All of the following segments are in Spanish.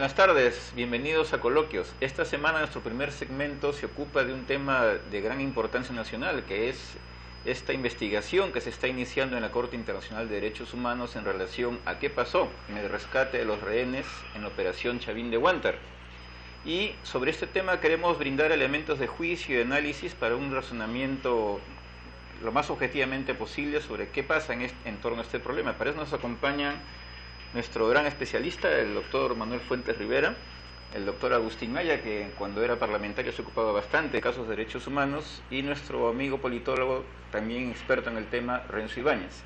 Buenas tardes, bienvenidos a Coloquios. Esta semana nuestro primer segmento se ocupa de un tema de gran importancia nacional, que es esta investigación que se está iniciando en la Corte Internacional de Derechos Humanos en relación a qué pasó en el rescate de los rehenes en la operación Chavín de Huántar. Y sobre este tema queremos brindar elementos de juicio y de análisis para un razonamiento lo más objetivamente posible sobre qué pasa en torno a este problema. Para eso nos acompañan nuestro gran especialista, el doctor Manuel Fuentes Rivera, el doctor Agustín Maya, que cuando era parlamentario se ocupaba bastante de casos de derechos humanos, y nuestro amigo politólogo, también experto en el tema, Renzo Ibáñez.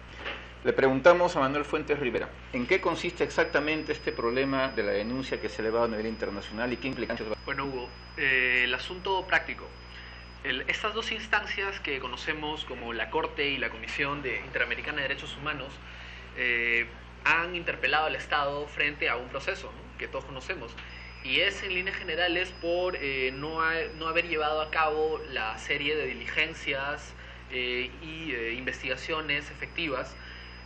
Le preguntamos a Manuel Fuentes Rivera, ¿en qué consiste exactamente este problema de la denuncia que se ha elevado a nivel internacional y qué implicancias va a tener? Bueno, Hugo, el asunto práctico. Estas dos instancias que conocemos como la Corte y la Comisión Interamericana de Derechos Humanos han interpelado al Estado frente a un proceso, ¿no?, que todos conocemos, y es en líneas generales por no haber llevado a cabo la serie de diligencias investigaciones efectivas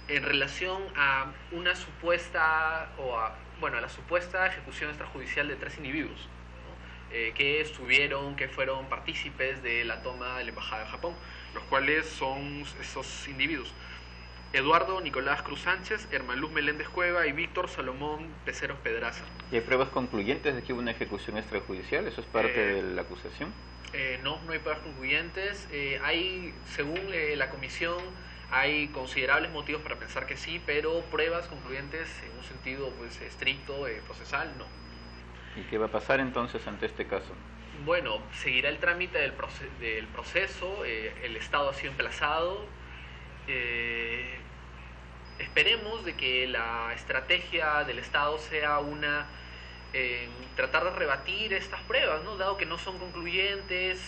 en relación a una supuesta a la supuesta ejecución extrajudicial de 3 individuos, ¿no?, que fueron partícipes de la toma de la Embajada de Japón, los cuales son estos individuos: Eduardo Nicolás Cruz Sánchez, Hermanluz Meléndez Cueva y Víctor Salomón Peceros Pedraza. ¿Y hay pruebas concluyentes de que hubo una ejecución extrajudicial? ¿Eso es parte de la acusación? No hay pruebas concluyentes. Según la comisión, hay considerables motivos para pensar que sí, pero pruebas concluyentes en un sentido estricto, procesal, no. ¿Y qué va a pasar entonces ante este caso? Bueno, seguirá el trámite del proceso, el Estado ha sido emplazado. Esperemos de que la estrategia del Estado sea tratar de rebatir estas pruebas, ¿no?, dado que no son concluyentes,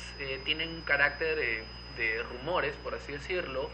tienen un carácter de rumores, por así decirlo,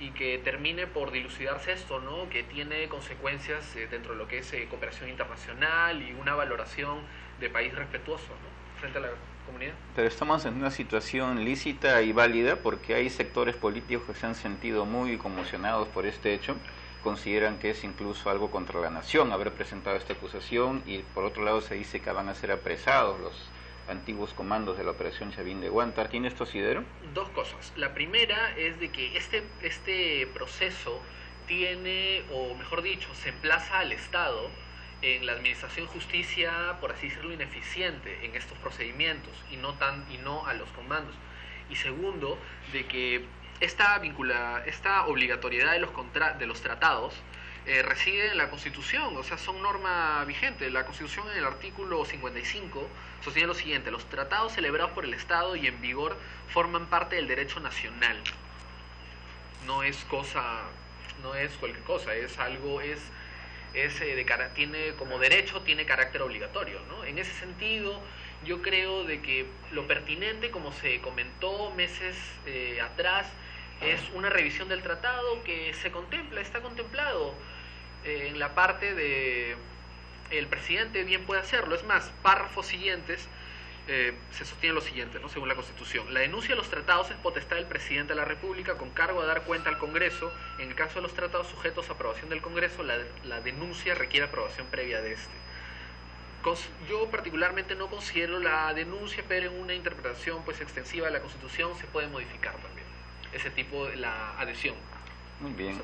y que termine por dilucidarse esto, ¿no?, que tiene consecuencias dentro de lo que es cooperación internacional y una valoración de país respetuoso, ¿no?, frente a la comunidad. Pero estamos en una situación lícita y válida porque hay sectores políticos que se han sentido muy conmocionados por este hecho, consideran que es incluso algo contra la nación haber presentado esta acusación, y por otro lado se dice que van a ser apresados los antiguos comandos de la operación Chavín de Huántar. ¿Tiene esto asidero? Dos cosas. La primera es de que este proceso tiene, o mejor dicho, se emplaza al Estado en la administración de justicia, por así decirlo, ineficiente en estos procedimientos y no a los comandos. Y segundo, de que esta obligatoriedad de los tratados reside en la Constitución, o sea, son norma vigente. La Constitución, en el artículo 55, sostiene lo siguiente: los tratados celebrados por el Estado y en vigor forman parte del derecho nacional. No es cualquier cosa, tiene como derecho, tiene carácter obligatorio, ¿no? En ese sentido, yo creo de que lo pertinente, como se comentó meses atrás, es una revisión del tratado que está contemplado en la parte de el presidente bien puede hacerlo. Es más, párrafos siguientes se sostiene lo siguiente, ¿no?, según la Constitución: la denuncia de los tratados es potestad del presidente de la República, con cargo a dar cuenta al Congreso. En el caso de los tratados sujetos a aprobación del Congreso, la denuncia requiere aprobación previa de este. Yo particularmente no considero la denuncia, pero en una interpretación extensiva de la Constitución se puede modificar también ese tipo de la adhesión. Muy bien.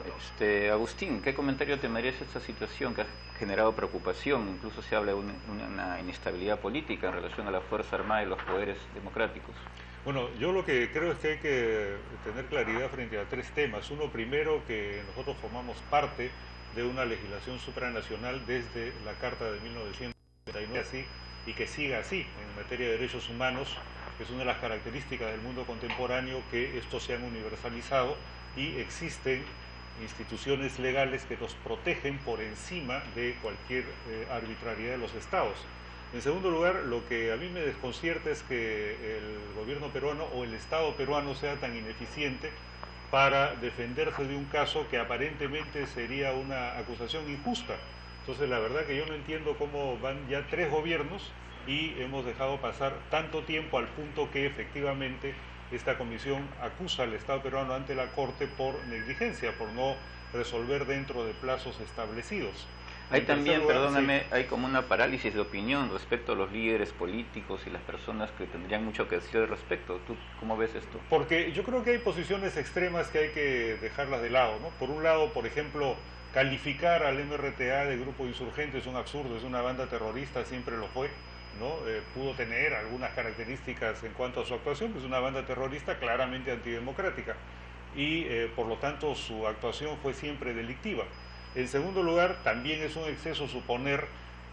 Agustín, ¿qué comentario te merece esta situación que ha generado preocupación? Incluso se habla de una inestabilidad política en relación a la Fuerza Armada y los poderes democráticos. Bueno, yo lo que creo es que hay que tener claridad frente a 3 temas. Uno, primero, que nosotros formamos parte de una legislación supranacional desde la Carta de 1939, así, y que siga así en materia de derechos humanos. Es una de las características del mundo contemporáneo que estos se han universalizado y existen instituciones legales que nos protegen por encima de cualquier arbitrariedad de los estados. En segundo lugar, lo que a mí me desconcierta es que el gobierno peruano o el Estado peruano sea tan ineficiente para defenderse de un caso que aparentemente sería una acusación injusta. Entonces, la verdad que yo no entiendo cómo van ya 3 gobiernos y hemos dejado pasar tanto tiempo, al punto que efectivamente esta comisión acusa al Estado peruano ante la Corte por negligencia, por no resolver dentro de plazos establecidos. Hay En tercer también, lugar, perdóname, hay como una parálisis de opinión respecto a los líderes políticos y las personas que tendrían mucho que decir al respecto. ¿Tú cómo ves esto? Porque yo creo que hay posiciones extremas que hay que dejarlas de lado, ¿no? Por un lado, por ejemplo, calificar al MRTA de grupo insurgente es un absurdo, es una banda terrorista, siempre lo fue, ¿no? Pudo tener algunas características en cuanto a su actuación, que es una banda terrorista claramente antidemocrática y por lo tanto su actuación fue siempre delictiva. En segundo lugar, también es un exceso suponer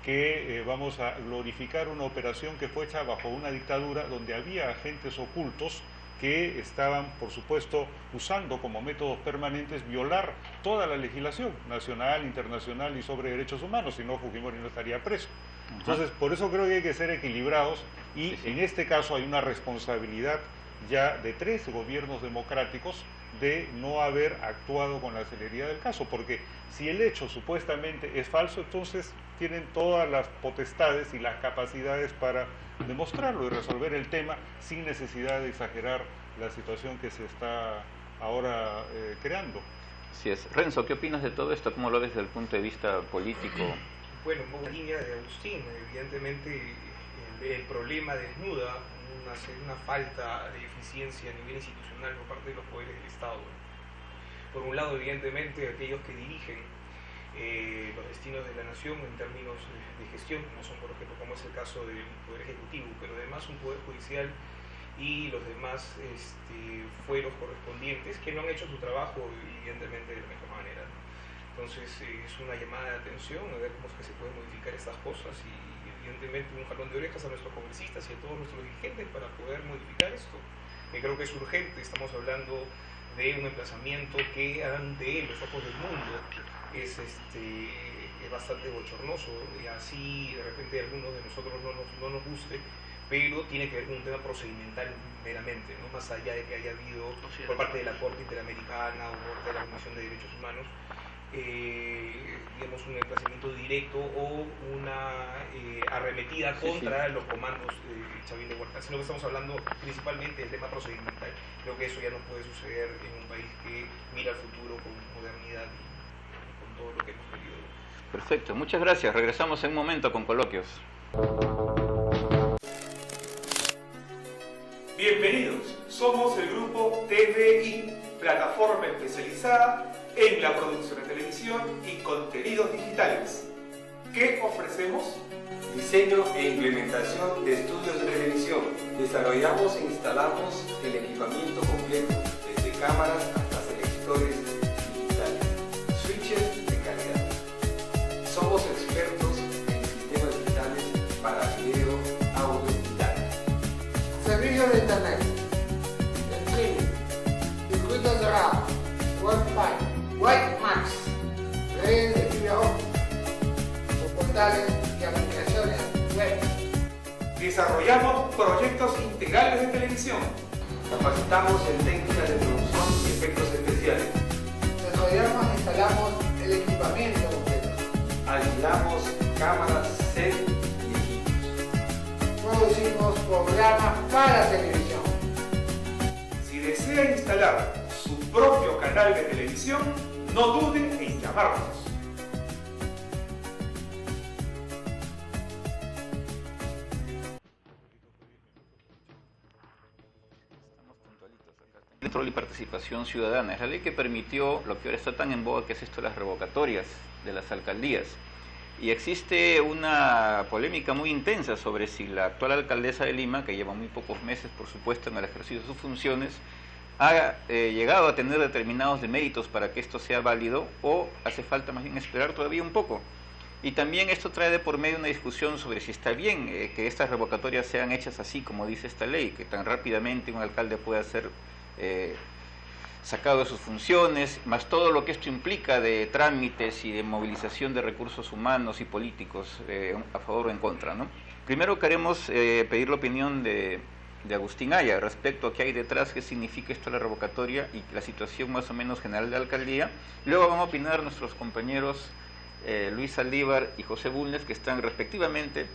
que vamos a glorificar una operación que fue hecha bajo una dictadura donde había agentes ocultos que estaban, por supuesto, usando como métodos permanentes violar toda la legislación nacional, internacional y sobre derechos humanos, si no Fujimori no estaría preso. Entonces, por eso creo que hay que ser equilibrados y en este caso hay una responsabilidad ya de 3 gobiernos democráticos de no haber actuado con la celeridad del caso, porque si el hecho supuestamente es falso, entonces tienen todas las potestades y las capacidades para demostrarlo y resolver el tema sin necesidad de exagerar la situación que se está ahora creando. Así es. Renzo, ¿qué opinas de todo esto? ¿Cómo lo ves desde el punto de vista político? Bueno, en línea de Agustín, evidentemente el problema desnuda una falta de eficiencia a nivel institucional por parte de los poderes del Estado. Por un lado, evidentemente, aquellos que dirigen los destinos de la nación en términos de gestión, como son, por ejemplo, como es el caso del Poder Ejecutivo, pero además un Poder Judicial y los demás fueros correspondientes que no han hecho su trabajo, evidentemente, de la mejor manera, ¿no? Entonces, es una llamada de atención a ver cómo es que se pueden modificar estas cosas y, evidentemente, un jalón de orejas a nuestros congresistas y a todos nuestros dirigentes para poder modificar esto. Creo que es urgente, estamos hablando de un emplazamiento que ante los ojos del mundo es bastante bochornoso y así de repente a algunos de nosotros no nos guste, pero tiene que ver con un tema procedimental meramente, ¿no? Más allá de que haya habido por parte de la Corte Interamericana o por parte de la Comisión de Derechos Humanos digamos un emplazamiento directo o una arremetida contra los comandos Chavín de Huerta, sino que estamos hablando principalmente del tema procedimental. Creo que eso ya no puede suceder en un país que mira al futuro con modernidad y con todo lo que hemos querido. Perfecto, muchas gracias. Regresamos en un momento con Coloquios. Bienvenidos, somos el grupo TVI, plataforma especializada en la producción de televisión y contenidos digitales. ¿Qué ofrecemos? Diseño e implementación de estudios de televisión. Desarrollamos e instalamos el equipamiento completo, desde cámaras hasta selectores digitales, switches de calidad. Somos expertos en sistemas digitales para video, audio y data. Servicios de Internet, streaming, circuitos cerrados, Wi-Fi, WiMAX, redes de fibra óptica, portales y aplicaciones web. Desarrollamos proyectos integrales de televisión. Capacitamos en técnicas de producción y efectos especiales. Desarrollamos e instalamos el equipamiento completo. Alquilamos cámaras, set y equipos. Producimos programas para televisión. Si desea instalar su propio canal de televisión, no dude en llamarnos. Control y participación ciudadana es la ley que permitió lo que ahora está tan en boga, que es esto de las revocatorias de las alcaldías. Y existe una polémica muy intensa sobre si la actual alcaldesa de Lima, que lleva muy pocos meses, por supuesto, en el ejercicio de sus funciones, ha llegado a tener determinados deméritos para que esto sea válido, o hace falta más bien esperar todavía un poco. Y también esto trae de por medio una discusión sobre si está bien que estas revocatorias sean hechas así como dice esta ley, que tan rápidamente un alcalde pueda ser sacado de sus funciones, más todo lo que esto implica de trámites y de movilización de recursos humanos y políticos a favor o en contra, ¿no? Primero queremos pedir la opinión de Agustín Aya respecto a qué hay detrás, qué significa esto de la revocatoria y la situación más o menos general de la alcaldía. Luego van a opinar nuestros compañeros Luis Saldívar y José Bulnes, que están respectivamente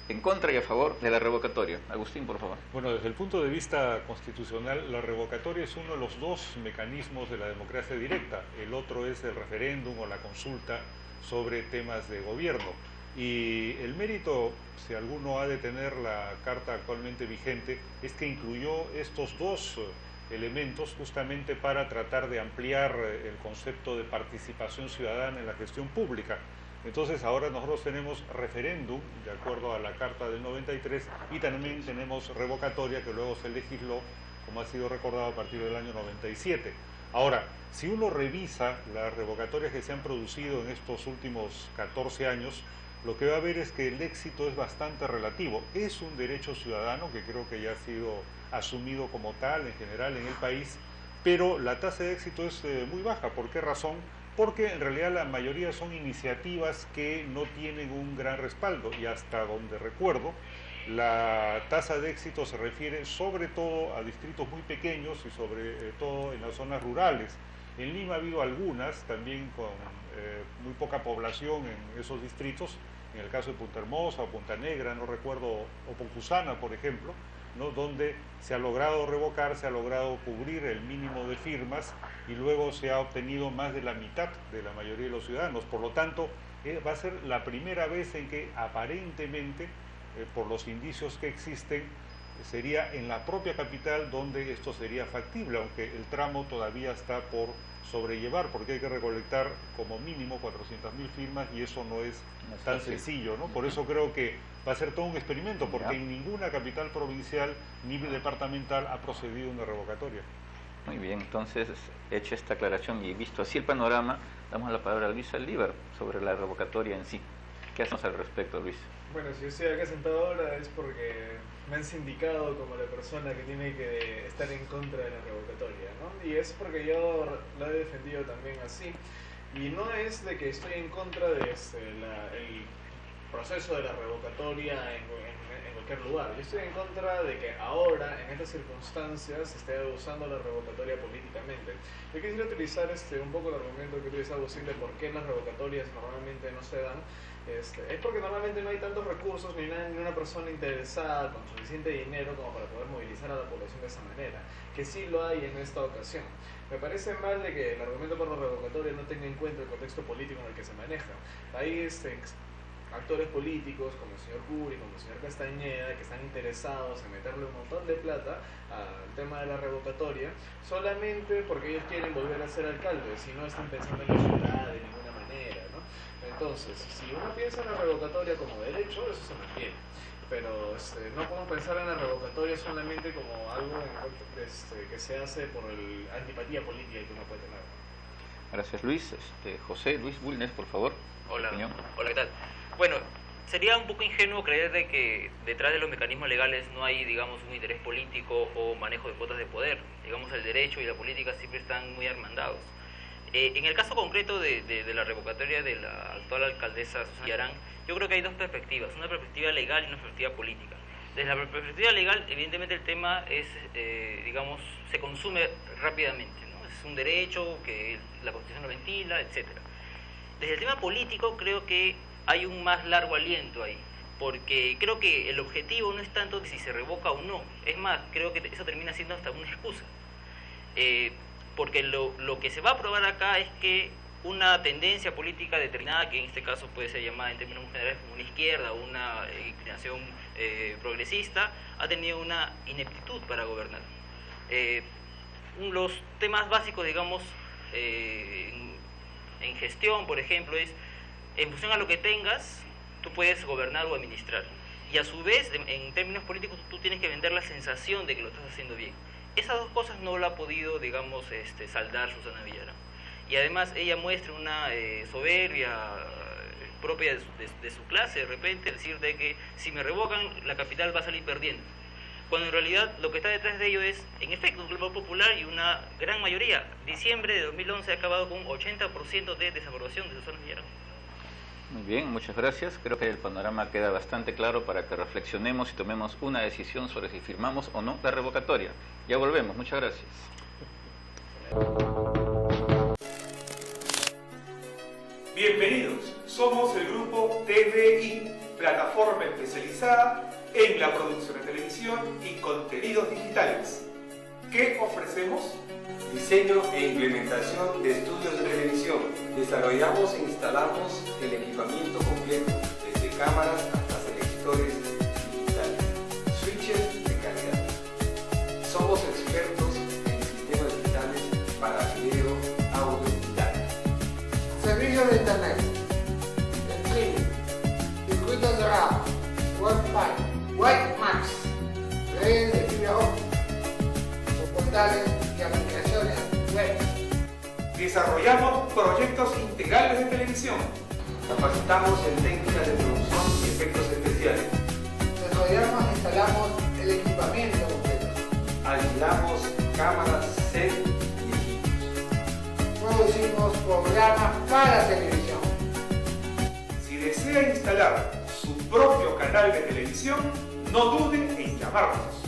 en contra y a favor de la revocatoria. Agustín, por favor. Bueno, desde el punto de vista constitucional, la revocatoria es uno de los dos mecanismos de la democracia directa. El otro es el referéndum o la consulta sobre temas de gobierno. Y el mérito, si alguno ha de tener la carta actualmente vigente, es que incluyó estos dos elementos justamente para tratar de ampliar el concepto de participación ciudadana en la gestión pública. Entonces ahora nosotros tenemos referéndum, de acuerdo a la Carta del 93, y también tenemos revocatoria, que luego se legisló, como ha sido recordado, a partir del año 97. Ahora, si uno revisa las revocatorias que se han producido en estos últimos 14 años, lo que va a ver es que el éxito es bastante relativo. Es un derecho ciudadano que creo que ya ha sido asumido como tal en general en el país, pero la tasa de éxito es muy baja. ¿Por qué razón? Porque en realidad la mayoría son iniciativas que no tienen un gran respaldo, y hasta donde recuerdo, la tasa de éxito se refiere sobre todo a distritos muy pequeños y sobre todo en las zonas rurales. En Lima ha habido algunas, también con muy poca población en esos distritos, en el caso de Punta Hermosa o Punta Negra, no recuerdo, o Poncusana, por ejemplo, ¿no?, donde se ha logrado revocar, se ha logrado cubrir el mínimo de firmas y luego se ha obtenido más de la mitad de la mayoría de los ciudadanos. Por lo tanto, va a ser la primera vez en que aparentemente, por los indicios que existen, sería en la propia capital donde esto sería factible, aunque el tramo todavía está por sobrellevar, porque hay que recolectar como mínimo 400.000 firmas y eso no es tan sencillo, ¿no? Por eso creo que va a ser todo un experimento, porque en ninguna capital provincial ni departamental ha procedido una revocatoria. Muy bien, entonces, hecha esta aclaración y visto así el panorama, damos la palabra a Luis Saldívar sobre la revocatoria en sí. ¿Qué hacemos al respecto, Luis? Bueno, si yo estoy acá sentado ahora es porque me han sindicado como la persona que tiene que estar en contra de la revocatoria, ¿no? Y es porque yo la he defendido también así. Y no es de que estoy en contra de el proceso de la revocatoria en cualquier lugar. Yo estoy en contra de que ahora, en estas circunstancias, se esté usando la revocatoria políticamente. Yo quisiera utilizar un poco el argumento que utiliza Agustín de por qué las revocatorias normalmente no se dan. Es porque normalmente no hay tantos recursos ni una persona interesada con suficiente dinero como para poder movilizar a la población de esa manera, que sí lo hay en esta ocasión. Me parece mal de que el argumento por la revocatoria no tenga en cuenta el contexto político en el que se maneja. Hay actores políticos como el señor Curi, como el señor Castañeda, que están interesados en meterle un montón de plata al tema de la revocatoria solamente porque ellos quieren volver a ser alcaldes y no están pensando en la ciudad de ninguna manera, ¿no? Entonces, si uno piensa en la revocatoria como derecho, eso se mantiene. Pero no podemos pensar en la revocatoria solamente como algo que se hace por la antipatía política que uno puede tener. Gracias, Luis. José Luis Bulnes, por favor. Hola, ¿qué tal? Bueno, sería un poco ingenuo creer de que detrás de los mecanismos legales no hay, digamos, un interés político o manejo de cuotas de poder. Digamos, el derecho y la política siempre están muy hermandados. En el caso concreto de la revocatoria de la actual alcaldesa Susana Villarán, yo creo que hay dos perspectivas, una perspectiva legal y una perspectiva política. Desde la perspectiva legal, evidentemente el tema es, digamos, se consume rápidamente, ¿no? Es un derecho que la Constitución lo ventila, etc. Desde el tema político, creo que hay un más largo aliento ahí, porque creo que el objetivo no es tanto de si se revoca o no, es más, creo que eso termina siendo hasta una excusa. Porque lo que se va a aprobar acá es que una tendencia política determinada, que en este caso puede ser llamada en términos generales como una izquierda o una inclinación progresista, ha tenido una ineptitud para gobernar. Los temas básicos, digamos, en gestión, por ejemplo, es en función a lo que tengas, tú puedes gobernar o administrar. Y a su vez, en términos políticos, tú tienes que vender la sensación de que lo estás haciendo bien. Esas dos cosas no lo ha podido, digamos, saldar Susana Villarán. Y además ella muestra una soberbia propia de su clase, de repente, decir de que si me revocan, la capital va a salir perdiendo. Cuando en realidad lo que está detrás de ello es, en efecto, un grupo popular y una gran mayoría. Diciembre de 2011 ha acabado con un 80% de desaprobación de Susana Villarán. Muy bien, muchas gracias. Creo que el panorama queda bastante claro para que reflexionemos y tomemos una decisión sobre si firmamos o no la revocatoria. Ya volvemos, muchas gracias. Bienvenidos, somos el grupo TVI, plataforma especializada en la producción de televisión y contenidos digitales. ¿Qué ofrecemos? Diseño e implementación de estudios de televisión. Desarrollamos e instalamos el equipamiento completo, desde cámaras hasta selectores digitales, switches de calidad. Somos expertos en sistemas digitales para video, audio y data. Servicios de internet, streaming, circuitos de RAM, Wi-Fi, WiMAX, redes de fibra óptica, portales y aplicaciones web. Desarrollamos proyectos integrales de televisión. Capacitamos en técnicas de producción y efectos especiales. Desarrollamos e instalamos el equipamiento completo. Alquilamos cámaras, set y equipos. Producimos programas para televisión. Si desea instalar su propio canal de televisión, no dude en llamarnos.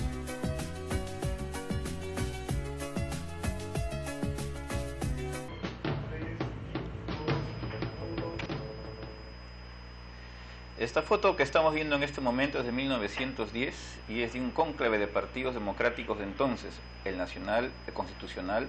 Esta foto que estamos viendo en este momento es de 1910 y es de un cónclave de partidos democráticos de entonces, el nacional, el constitucional,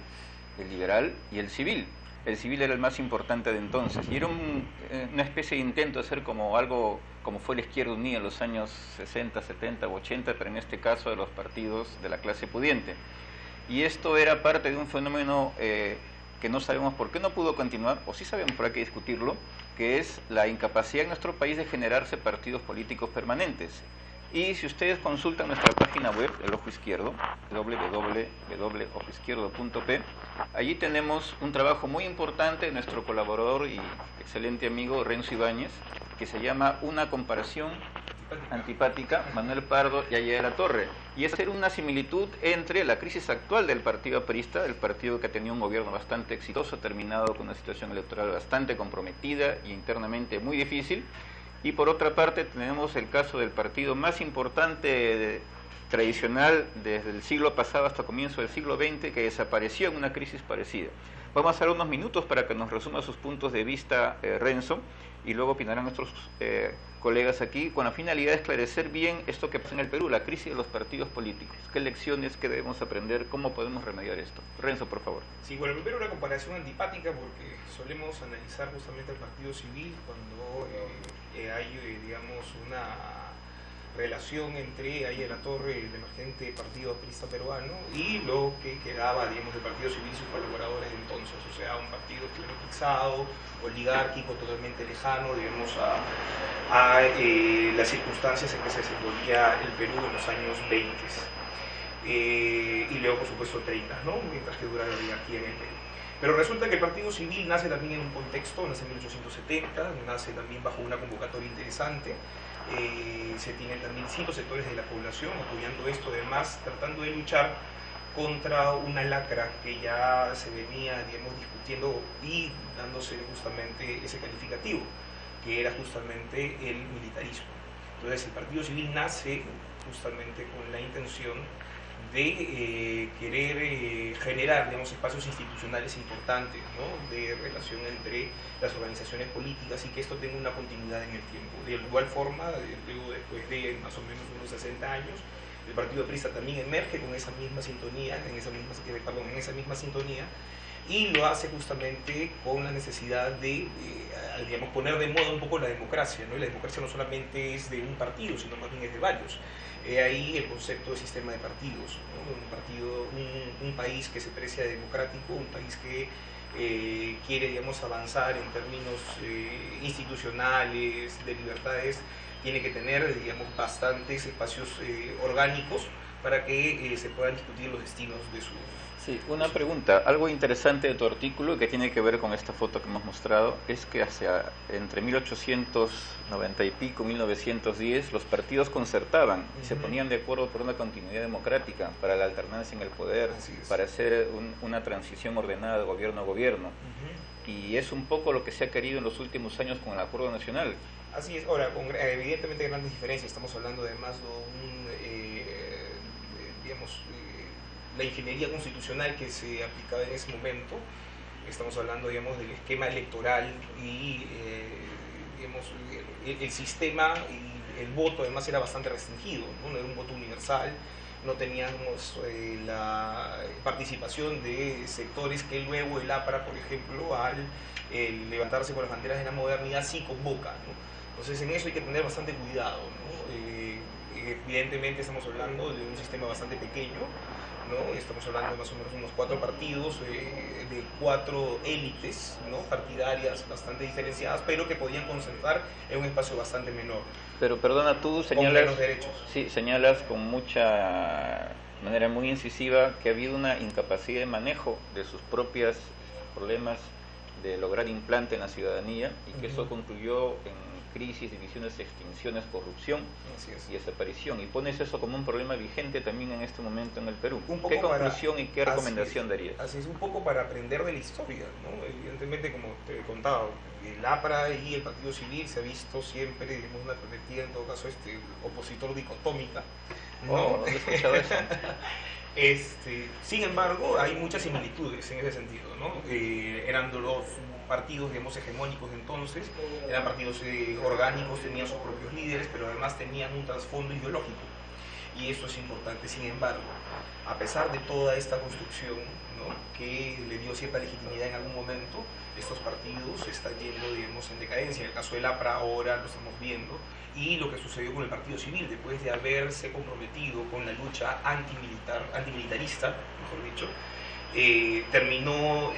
el liberal y el civil. El civil era el más importante de entonces y era una especie de intento de hacer como algo como fue la Izquierda Unida en los años 60, 70 u 80, pero en este caso de los partidos de la clase pudiente. Y esto era parte de un fenómeno que no sabemos por qué no pudo continuar, o sí sabemos, pero hay que discutirlo, que es la incapacidad en nuestro país de generarse partidos políticos permanentes. Y si ustedes consultan nuestra página web, El Ojo Izquierdo, www.ojoizquierdo.p, allí tenemos un trabajo muy importante de nuestro colaborador y excelente amigo Renzo Ibáñez, que se llama Una comparación antipática, Manuel Pardo y Aya de la Torre, y es hacer una similitud entre la crisis actual del partido aprista, el partido que tenía un gobierno bastante exitoso, terminado con una situación electoral bastante comprometida y internamente muy difícil, y por otra parte tenemos el caso del partido más importante tradicional desde el siglo pasado hasta comienzo del siglo XX, que desapareció en una crisis parecida. Vamos a dar unos minutos para que nos resuma sus puntos de vista Renzo, y luego opinarán nuestros colegas aquí, con la finalidad de esclarecer bien esto que pasa en el Perú, la crisis de los partidos políticos. ¿Qué lecciones que debemos aprender? ¿Cómo podemos remediar esto? Renzo, por favor. Sí, bueno, primero una comparación antipática, porque solemos analizar justamente el partido civil cuando hay, digamos, una relación entre Aya de la Torre, el emergente partido aprista peruano, y lo que quedaba, digamos, del partido civil y sus colaboradores de entonces, o sea, un partido climatizado, oligárquico, totalmente lejano, digamos, a las circunstancias en que se desenvolvía el Perú en los años 20 y luego, por supuesto, 30, ¿no? Mientras que dura la oligarquía en el Perú. Pero resulta que el partido civil nace también en un contexto, nace en 1870, nace también bajo una convocatoria interesante. Se tienen también distintos sectores de la población apoyando esto, además tratando de luchar contra una lacra que ya se venía, digamos, discutiendo y dándose justamente ese calificativo, que era justamente el militarismo. Entonces el partido civil nace justamente con la intención de querer generar, digamos, espacios institucionales importantes, ¿no?, de relación entre las organizaciones políticas y que esto tenga una continuidad en el tiempo. De igual forma, luego después de más o menos unos 60 años, el partido aprista también emerge con esa misma sintonía, en esa misma sintonía, y lo hace justamente con la necesidad de, digamos, poner de moda un poco la democracia, ¿no? Y la democracia no solamente es de un partido, sino más bien es de varios. Ahí el concepto de sistema de partidos, ¿no? Un país que se precia democrático, un país que quiere, digamos, avanzar en términos institucionales, de libertades, tiene que tener, digamos, bastantes espacios orgánicos para que se puedan discutir los destinos de su... Sí, una pregunta. Algo interesante de tu artículo que tiene que ver con esta foto que hemos mostrado es que entre 1890 y pico, 1910, los partidos concertaban y se ponían de acuerdo por una continuidad democrática, para la alternancia en el poder, para hacer una transición ordenada de gobierno a gobierno. Y es un poco lo que se ha querido en los últimos años con el Acuerdo Nacional. Así es. Ahora, con evidentemente grandes diferencias. Estamos hablando además de digamos, la ingeniería constitucional que se aplicaba en ese momento. Estamos hablando, digamos, del esquema electoral y digamos, el sistema y el voto además era bastante restringido, ¿no? No era un voto universal, no teníamos la participación de sectores que luego el APRA, por ejemplo, al levantarse con las banderas de la modernidad, sí convoca, ¿no? Entonces en eso hay que tener bastante cuidado, ¿no? Evidentemente estamos hablando de un sistema bastante pequeño, ¿no? Estamos hablando de más o menos unos 4 partidos, de 4 élites, ¿no? Partidarias bastante diferenciadas, pero que podían concentrar en un espacio bastante menor. Pero perdona, tú señalas, con menos derechos. Sí, señalas con mucha manera muy incisiva que ha habido una incapacidad de manejo de sus propios problemas de lograr implante en la ciudadanía y que eso concluyó en crisis, divisiones, extinciones, corrupción y desaparición. Y pones eso como un problema vigente también en este momento en el Perú. ¿Qué conclusión y qué recomendación darías? Así es, un poco para aprender de la historia, ¿no? Evidentemente, como te he contado, el APRA y el Partido Civil se ha visto siempre, digamos, una perspectiva, en todo caso, opositor dicotómica, ¿no? No he escuchado eso. Sin embargo, hay muchas similitudes en ese sentido, ¿no? Eran los partidos, digamos, hegemónicos entonces, eran partidos orgánicos, tenían sus propios líderes, pero además tenían un trasfondo ideológico, y esto es importante. Sin embargo, a pesar de toda esta construcción, ¿no?, que le dio cierta legitimidad en algún momento, estos partidos están yendo, digamos, en decadencia. En el caso del APRA ahora lo estamos viendo, y lo que sucedió con el Partido Civil, después de haberse comprometido con la lucha antimilitarista, mejor dicho, terminó,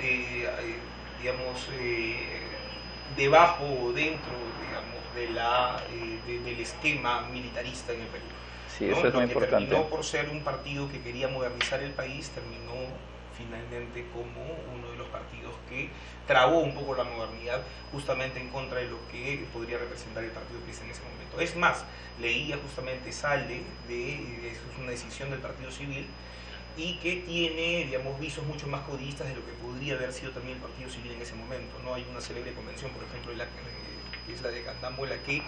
digamos, debajo o dentro, digamos, del esquema militarista en el Perú. Sí, ¿no? eso es muy que importante. Terminó por ser un partido que quería modernizar el país, terminó finalmente como uno de los partidos que trabó un poco la modernidad, justamente en contra de lo que podría representar el Partido Cristiano en ese momento. Es más, leía justamente, sale de es una decisión del Partido Civil, y que tiene, digamos, visos mucho más codistas de lo que podría haber sido también el Partido Civil en ese momento, ¿no? Hay una célebre convención, por ejemplo, que es la de Candamo, en la que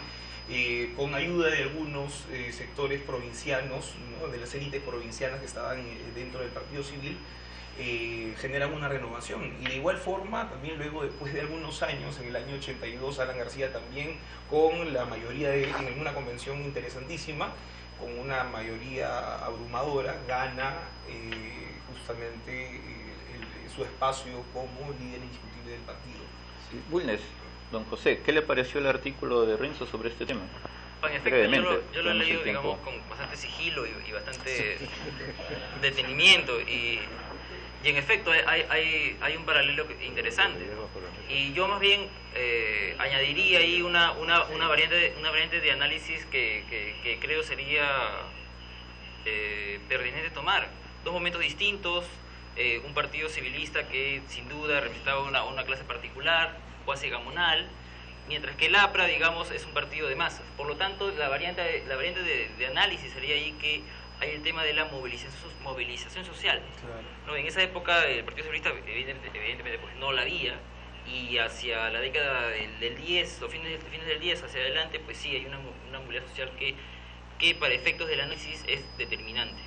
con ayuda de algunos sectores provincianos, ¿no?, de las élites provincianas que estaban dentro del Partido Civil, generan una renovación. Y de igual forma, también luego, después de algunos años, en el año 82, Alan García también, con la mayoría en una convención interesantísima, con una mayoría abrumadora, gana justamente su espacio como líder indiscutible del partido. Sí. Bulnes, don José, ¿qué le pareció el artículo de Renzo sobre este tema? En efecto, yo lo he leído, digamos, con bastante sigilo y bastante detenimiento, y en efecto hay un paralelo interesante, ¿no? Y yo más bien añadiría ahí una variante de análisis que creo sería pertinente tomar. Dos momentos distintos, un partido civilista que sin duda representaba una clase particular, cuasi gamonal, mientras que el APRA, digamos, es un partido de masas. Por lo tanto, la variante de análisis sería ahí que hay el tema de la movilización social. Claro. ¿No? En esa época el Partido Civilista evidentemente pues, no la había, y hacia la década del 10, o fines del 10 hacia adelante, pues sí, hay una movilidad social que para efectos del análisis es determinante.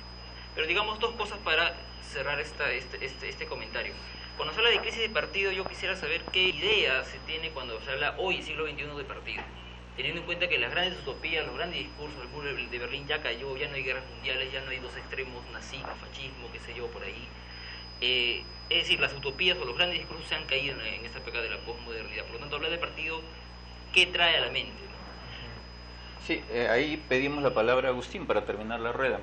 Pero digamos dos cosas para cerrar este comentario. Cuando se habla de crisis de partido, yo quisiera saber qué idea se tiene cuando se habla hoy, siglo XXI, de partido. Teniendo en cuenta que las grandes utopías, los grandes discursos, el muro de Berlín ya cayó, ya no hay guerras mundiales, ya no hay dos extremos, nazismo, fascismo, qué sé yo, por ahí. Es decir, las utopías o los grandes discursos se han caído en esta época de la posmodernidad. Por lo tanto, hablar de partido, ¿qué trae a la mente, ¿no? Sí, ahí pedimos la palabra a Agustín para terminar la rueda.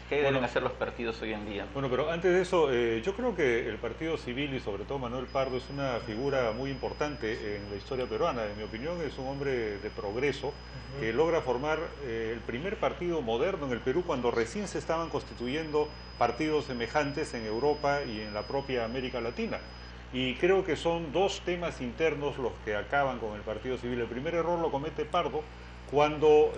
¿Qué deben hacer los partidos hoy en día? Bueno, pero antes de eso, yo creo que el Partido Civil y sobre todo Manuel Pardo es una figura muy importante en la historia peruana. En mi opinión es un hombre de progreso que logra formar el primer partido moderno en el Perú cuando recién se estaban constituyendo partidos semejantes en Europa y en la propia América Latina. Y creo que son dos temas internos los que acaban con el Partido Civil. El primer error lo comete Pardo cuando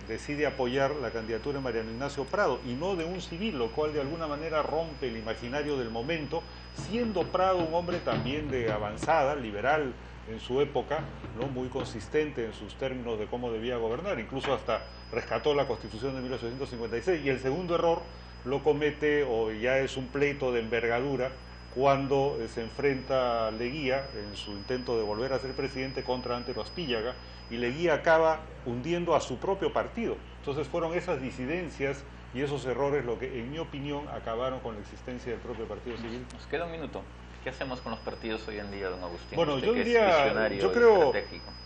decide apoyar la candidatura de Mariano Ignacio Prado y no de un civil, lo cual de alguna manera rompe el imaginario del momento, siendo Prado un hombre también de avanzada, liberal en su época, ¿no?, muy consistente en sus términos de cómo debía gobernar, incluso hasta rescató la Constitución de 1856. Y el segundo error lo comete, o ya es un pleito de envergadura, cuando se enfrenta Leguía en su intento de volver a ser presidente contra Antero Aspíllaga, y Leguía acaba hundiendo a su propio partido. Entonces fueron esas disidencias y esos errores lo que, en mi opinión, acabaron con la existencia del propio Partido Civil. Nos queda un minuto. ¿Qué hacemos con los partidos hoy en día, don Agustín? Bueno, Usted yo que es diría, visionario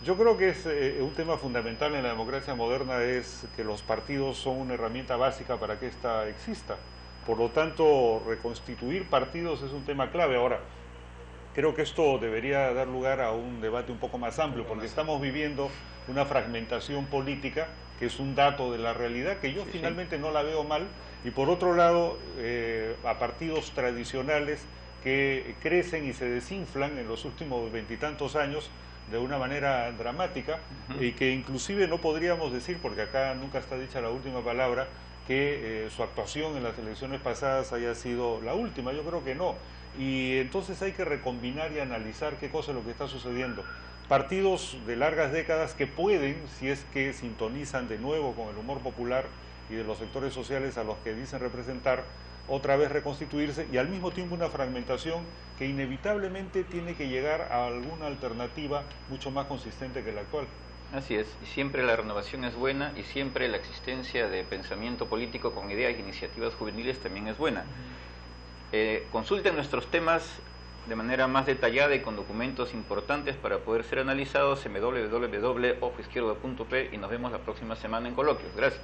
yo creo que es un tema fundamental en la democracia moderna, es que los partidos son una herramienta básica para que ésta exista. Por lo tanto, reconstituir partidos es un tema clave. Ahora, creo que esto debería dar lugar a un debate un poco más amplio, porque estamos viviendo una fragmentación política que es un dato de la realidad, que yo finalmente no la veo mal, y por otro lado, a partidos tradicionales que crecen y se desinflan en los últimos 20 y tantos años de una manera dramática, y que inclusive no podríamos decir, porque acá nunca está dicha la última palabra, que su actuación en las elecciones pasadas haya sido la última. Yo creo que no, y entonces hay que recombinar y analizar qué cosa es lo que está sucediendo. Partidos de largas décadas que pueden, si es que sintonizan de nuevo con el humor popular y de los sectores sociales a los que dicen representar, otra vez reconstituirse, y al mismo tiempo una fragmentación que inevitablemente tiene que llegar a alguna alternativa mucho más consistente que la actual. Así es, y siempre la renovación es buena, y siempre la existencia de pensamiento político con ideas e iniciativas juveniles también es buena. Consulten nuestros temas de manera más detallada y con documentos importantes para poder ser analizados en www.ojoizquierdo.p, y nos vemos la próxima semana en Coloquios. Gracias.